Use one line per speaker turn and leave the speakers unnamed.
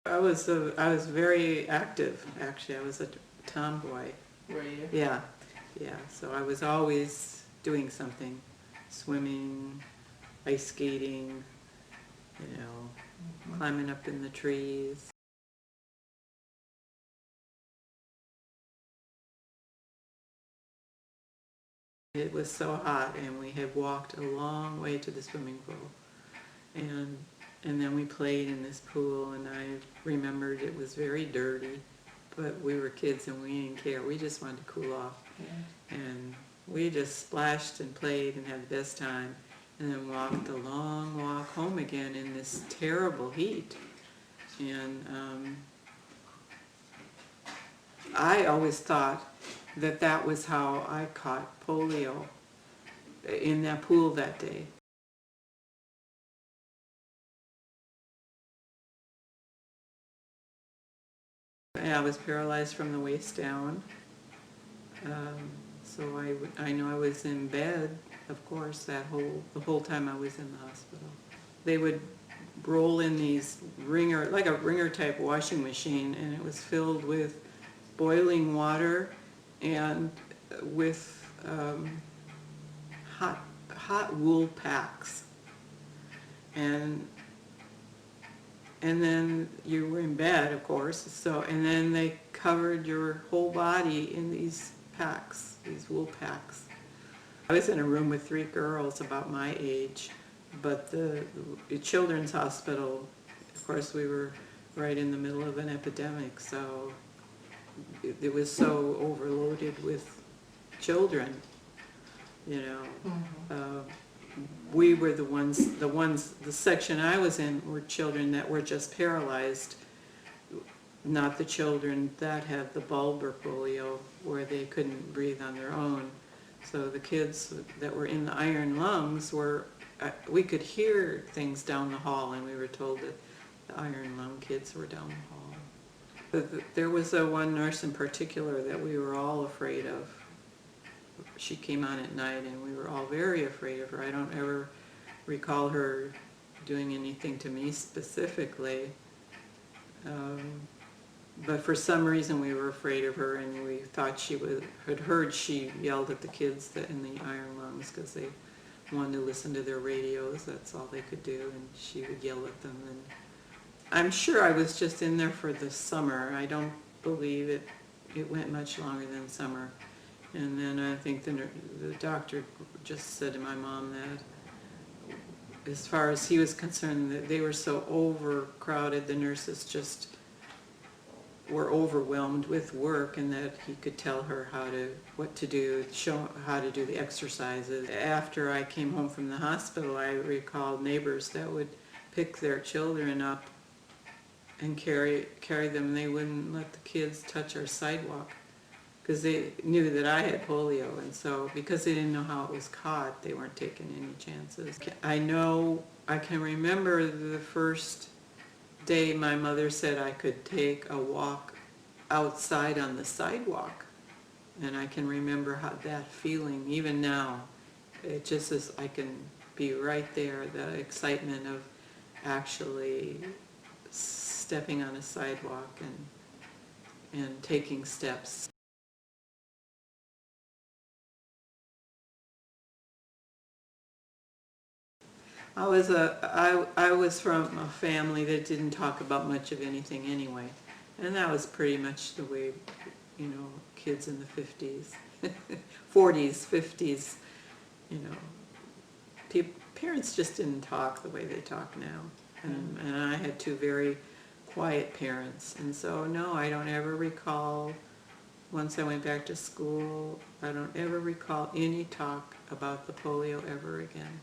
I was very active, actually. I was a tomboy.
Were you?
Yeah, yeah. So I was always doing something, swimming, ice skating, climbing up in the trees. It was so hot, and we had walked a long way to the swimming pool, and then we played in this pool, and I remembered it was very dirty, but we were kids and we didn't care. We just wanted to cool off.
Yeah.
And we just splashed and played and had the best time, and then walked the long walk home again in this terrible heat. And I always thought that that was how I caught polio, in that pool that day. I was paralyzed from the waist down. So I know I was in bed, of course, the whole time I was in the hospital. They would roll in these like a ringer type washing machine, and it was filled with boiling water and with hot wool packs. And then you were in bed, of course, and then they covered your whole body in these packs, these wool packs. I was in a room with 3 girls about my age, but the children's hospital, of course, we were right in the middle of an epidemic, so it was so overloaded with children,
Mm-hmm.
We were the section I was in were children that were just paralyzed, not the children that had the bulbar polio where they couldn't breathe on their own. So the kids that were in the iron lungs we could hear things down the hall, and we were told that the iron lung kids were down the hall. But there was one nurse in particular that we were all afraid of. She came on at night, and we were all very afraid of her. I don't ever recall her doing anything to me specifically, but for some reason we were afraid of her, and we thought had heard she yelled at the kids in the iron lungs because they wanted to listen to their radios. That's all they could do, and she would yell at them. And I'm sure I was just in there for the summer. I don't believe it went much longer than summer. And then I think the doctor just said to my mom that as far as he was concerned, that they were so overcrowded, the nurses just were overwhelmed with work, and that he could tell her what to do, show how to do the exercises. After I came home from the hospital, I recalled neighbors that would pick their children up and carry them. They wouldn't let the kids touch our sidewalk because they knew that I had polio, and so because they didn't know how it was caught, they weren't taking any chances. I can remember the first day my mother said I could take a walk outside on the sidewalk, and I can remember how that feeling, even now, it just is, I can be right there, the excitement of actually stepping on a sidewalk and taking steps. I was from a family that didn't talk about much of anything anyway, and that was pretty much the way, kids in the 50s, 40s, 50s, parents just didn't talk the way they talk now, and I had 2 very quiet parents, and so no, I don't ever recall. Once I went back to school, I don't ever recall any talk about the polio ever again.